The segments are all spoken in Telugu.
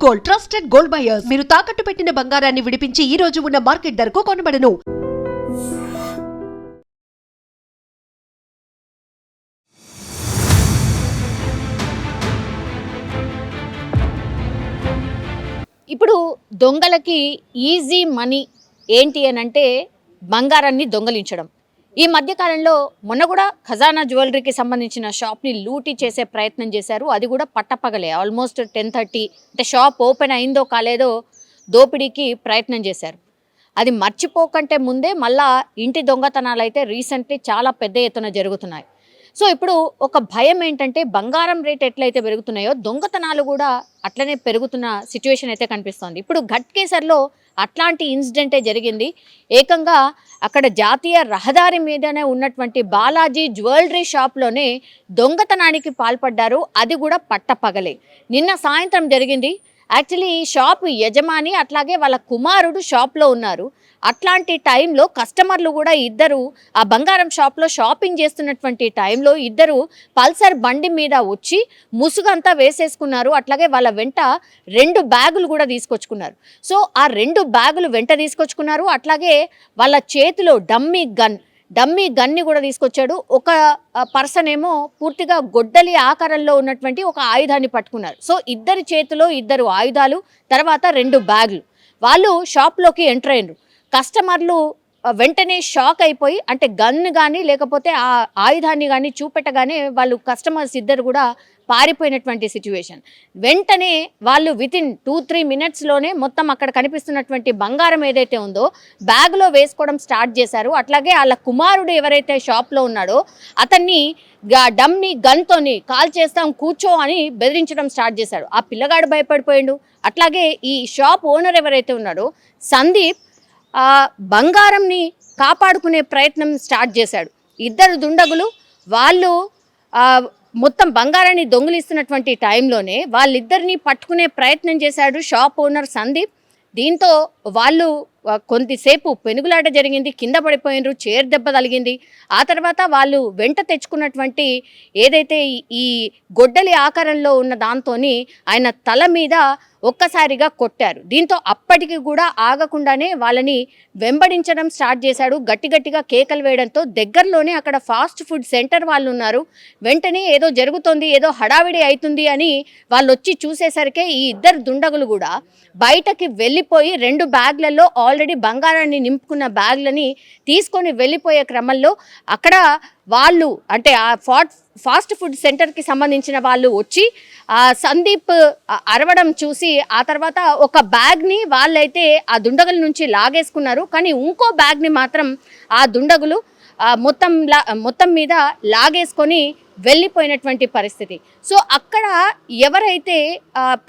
Gold, trusted gold buyers. మీరు తాకట్టు పెట్టిన బంగారాన్ని విడిపించి ఈ రోజు ఉన్న మార్కెట్ ధరకు కొనబడను. ఇప్పుడు దొంగలకి ఈజీ మనీ ఏంటి అని అంటే బంగారాన్ని దొంగలించడం. ఈ మధ్యకాలంలో మొన్న కూడా ఖజానా జ్యువెలరీకి సంబంధించిన షాప్ని లూటీ చేసే ప్రయత్నం చేశారు. అది కూడా పట్టపగలే, ఆల్మోస్ట్ 10:30 అంటే షాప్ ఓపెన్ అయిందో కాలేదో దోపిడీకి ప్రయత్నం చేశారు. అది మర్చిపోకంటే ముందే మళ్ళా ఇంటి దొంగతనాలు అయితే రీసెంట్లీ చాలా పెద్ద ఎత్తున జరుగుతున్నాయి. సో ఇప్పుడు ఒక భయం ఏంటంటే బంగారం రేట్ ఎట్లయితే పెరుగుతున్నాయో దొంగతనాలు కూడా అట్లనే పెరుగుతున్న సిచ్యువేషన్ అయితే కనిపిస్తోంది. ఇప్పుడు ఘట్కేసర్లో అట్లాంటి ఇన్సిడెంటే జరిగింది. ఏకంగా అక్కడ జాతీయ రహదారి మీదనే ఉన్నటువంటి బాలాజీ జ్యువెలరీ షాప్లోనే దొంగతనానికి పాల్పడ్డారు. అది కూడా పట్టపగలే. నిన్న సాయంత్రం జరిగింది. యాక్చువల్లీ ఈ షాప్ యజమాని అట్లాగే వాళ్ళ కుమారుడు షాప్లో ఉన్నారు. అట్లాంటి టైంలో కస్టమర్లు కూడా ఇద్దరు ఆ బంగారం షాప్లో షాపింగ్ చేస్తున్నటువంటి టైంలో ఇద్దరు పల్సర్ బండి మీద వచ్చి ముసుగంతా వేసేసుకున్నారు. అట్లాగే వాళ్ళ వెంట 2 బ్యాగులు కూడా తీసుకొచ్చుకున్నారు. సో ఆ 2 బ్యాగులు వెంట తీసుకొచ్చుకున్నారు. అట్లాగే వాళ్ళ చేతిలో డమ్మీ గన్ని కూడా తీసుకొచ్చాడు. ఒక పర్సన్ ఏమో పూర్తిగా గొడ్డలి ఆకారంలో ఉన్నటువంటి ఒక ఆయుధాన్ని పట్టుకున్నారు. సో ఇద్దరి చేతిలో 2 ఆయుధాలు, తర్వాత 2 బ్యాగులు. వాళ్ళు షాప్లోకి ఎంటర్ అయ్యారు. కస్టమర్లు వెంటనే షాక్ అయిపోయి, అంటే గన్ను కానీ లేకపోతే ఆ ఆయుధాన్ని కానీ చూపెట్టగానే వాళ్ళు కస్టమర్స్ ఇద్దరు కూడా పారిపోయినటువంటి సిచ్యువేషన్. వెంటనే వాళ్ళు వితిన్ 2-3 మినిట్స్లోనే మొత్తం అక్కడ కనిపిస్తున్నటువంటి బంగారం ఏదైతే ఉందో బ్యాగ్లో వేసుకోవడం స్టార్ట్ చేశారు. అట్లాగే వాళ్ళ కుమారుడు ఎవరైతే షాప్లో ఉన్నాడో అతన్ని డమ్మీ గన్తోని కాల్ చేస్తాం కూర్చో అని బెదిరించడం స్టార్ట్ చేశాడు. ఆ పిల్లగాడు భయపడిపోయాడు. అట్లాగే ఈ షాప్ ఓనర్ ఎవరైతే ఉన్నాడో సందీప్ బంగారంని కాపాడుకునే ప్రయత్నం స్టార్ట్ చేశాడు. 2 దుండగులు వాళ్ళు మొత్తం బంగారాన్ని దొంగిలిస్తున్నటువంటి టైంలోనే వాళ్ళిద్దరిని పట్టుకునే ప్రయత్నం చేశాడు షాప్ ఓనర్ సందీప్. దీంతో వాళ్ళు కొంతసేపు పెనుగులాట జరిగింది, కింద పడిపోయినరు, చైర్ దెబ్బ తగిలింది. ఆ తర్వాత వాళ్ళు వెంట తెచ్చుకున్నటువంటి ఏదైతే ఈ గొడ్డలి ఆకారంలో ఉన్న దాంతోని ఆయన తల మీద ఒక్కసారిగా కొట్టారు. దీంతో అప్పటికి కూడా ఆగకుండానే వాళ్ళని వెంబడించడం స్టార్ట్ చేశాడు. గట్టిగా కేకలు వేయడంతో దగ్గరలోనే అక్కడ ఫాస్ట్ ఫుడ్ సెంటర్ వాళ్ళు ఉన్నారు. వెంటనే ఏదో జరుగుతోంది, ఏదో హడావిడి అవుతుంది అని వాళ్ళు వచ్చి చూసేసరికి ఈ 2 దుండగులు కూడా బయటకి వెళ్ళిపోయి 2 బ్యాగ్లలో ఆల్రెడీ బంగారాన్ని నింపుకున్న బ్యాగ్లని తీసుకొని వెళ్ళిపోయే క్రమంలో అక్కడ వాళ్ళు అంటే ఆ ఫాస్ట్ ఫుడ్ సెంటర్కి సంబంధించిన వాళ్ళు వచ్చి సందీప్ అరవడం చూసి ఆ తర్వాత ఒక బ్యాగ్ని వాళ్ళైతే ఆ దుండగుల నుంచి లాగేసుకున్నారు. కానీ ఇంకో బ్యాగ్ని మాత్రం ఆ దుండగులు మొత్తం మీద లాగేసుకొని వెళ్ళిపోయినటువంటి పరిస్థితి. సో అక్కడ ఎవరైతే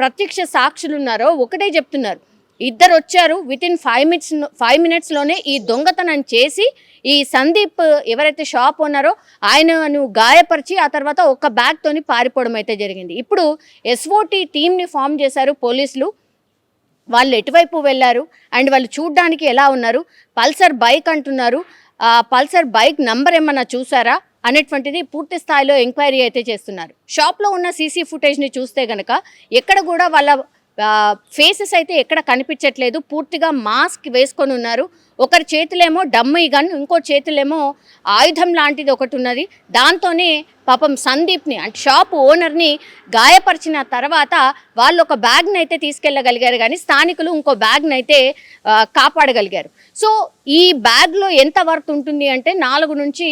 ప్రత్యక్ష సాక్షులు ఉన్నారో ఒకటే చెప్తున్నారు, 2 వచ్చారు, వితిన్ 5 మినిట్స్లోనే ఈ దొంగతనం చేసి ఈ సందీప్ ఎవరైతే షాప్ ఉన్నారో ఆయనను గాయపరిచి ఆ తర్వాత ఒక బ్యాగ్తోని పారిపోవడం అయితే జరిగింది. ఇప్పుడు SOT టీమ్ని ఫామ్ చేశారు పోలీసులు. వాళ్ళు ఎటువైపు వెళ్ళారు అండ్ వాళ్ళు చూడ్డానికి ఎలా ఉన్నారు, పల్సర్ బైక్ అంటున్నారు, పల్సర్ బైక్ నంబర్ ఏమన్నా చూసారా అనేటువంటిది పూర్తి స్థాయిలో ఎంక్వైరీ అయితే చేస్తున్నారు. షాప్లో ఉన్న సీసీ ఫుటేజ్ని చూస్తే కనుక ఎక్కడ కూడా వాళ్ళ ఫేసెస్ అయితే ఎక్కడ కనిపించట్లేదు. పూర్తిగా మాస్క్ వేసుకొని ఉన్నారు. ఒకరి చేతులేమో డమ్మీ గన్, ఇంకో చేతులేమో ఆయుధం లాంటిది ఒకటి ఉన్నది. దాంతోనే పాపం సందీప్ని అంటే షాప్ ఓనర్ని గాయపరిచిన తర్వాత వాళ్ళు ఒక బ్యాగ్ని అయితే తీసుకెళ్ళగలిగారు, కానీ స్థానికులు ఇంకో బ్యాగ్ని అయితే కాపాడగలిగారు. సో ఈ బ్యాగ్లో ఎంత వర్త్ ఉంటుంది అంటే 4 నుంచి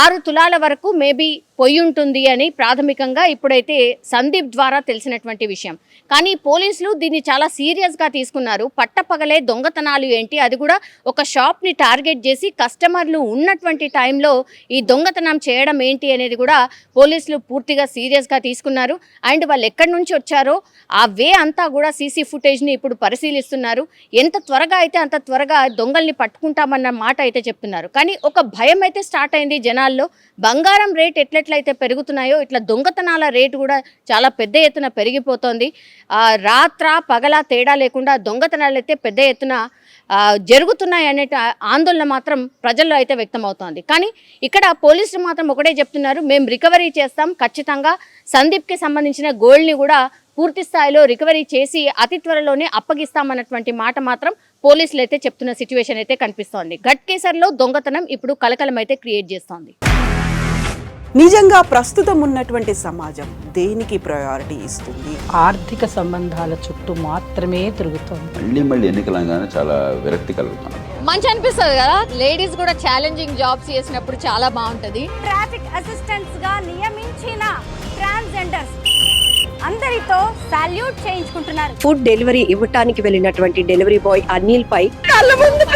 6 తులాల వరకు మేబీ పొయ్యి ఉంటుంది అని ప్రాథమికంగా ఇప్పుడైతే సందీప్ ద్వారా తెలిసినటువంటి విషయం. కానీ పోలీసులు దీన్ని చాలా సీరియస్గా తీసుకున్నారు. పట్టపగలే దొంగతనాలు ఏంటి, అది కూడా ఒక షాప్ని టార్గెట్ చేసి కస్టమర్లు ఉన్నటువంటి టైంలో ఈ దొంగతనం చేయడం ఏంటి అనేది కూడా పోలీసులు పూర్తిగా సీరియస్గా తీసుకున్నారు. అండ్ వాళ్ళు ఎక్కడి నుంచి వచ్చారో ఆ వే అంతా కూడా సీసీ ఫుటేజ్ని ఇప్పుడు పరిశీలిస్తున్నారు. ఎంత త్వరగా అయితే అంత త్వరగా దొంగల్ని పట్టుకుంటామన్న మాట అయితే చెప్తున్నారు. కానీ ఒక భయం అయితే స్టార్ట్ అయింది జనాల్లో. బంగారం రేట్ ఎట్లయితే పెరుగుతున్నాయో ఇట్లా దొంగతనాల రేటు కూడా చాలా పెద్ద ఎత్తున పెరిగిపోతుంది. రాత్ర పగల తేడా లేకుండా దొంగతనాలు అయితే పెద్ద ఎత్తున జరుగుతున్నాయి అనే ఆందోళన మాత్రం ప్రజల్లో అయితే వ్యక్తమవుతోంది. కానీ ఇక్కడ పోలీసులు మాత్రం ఒకటే చెప్తున్నారు, మేము రికవరీ చేస్తాం, ఖచ్చితంగా సందీప్కి సంబంధించిన గోల్డ్ని కూడా పూర్తి స్థాయిలో రికవరీ చేసి అతి త్వరలోనే అప్పగిస్తామన్నటువంటి మాట మాత్రం పోలీసులు అయితే చెప్తున్న సిచ్యువేషన్ అయితే కనిపిస్తోంది. ఘట్కేసర్లో దొంగతనం ఇప్పుడు కలకలం అయితే క్రియేట్ చేస్తోంది. నిజంగా ప్రస్తుతం ఉన్నటువంటి సమాజం దేనికి ప్రయారిటీ ఇస్తుంది? ఆర్థిక సంబంధాల చుట్టూ మాత్రమే తిరుగుతోంది. మళ్ళీ ఎన్నికలంగానే చాలా విరక్తి కలుగుతాను. మంచి అనిపిస్తుంది కదా, లేడీస్ కూడా ఛాలెంజింగ్ జాబ్స్ చేసినప్పుడు చాలా బాగుంటది. ట్రాఫిక్ అసిస్టెంట్స్ గా నియమించిన ట్రాన్స్జెండర్స్ అందరితో సాల్యూట్ చేయించుకుంటున్నారు. ఫుడ్ డెలివరీ ఇవ్వటానికి వెళ్ళినటువంటి డెలివరీ బాయ్ అనిల్ పై కళ్ళ ముందు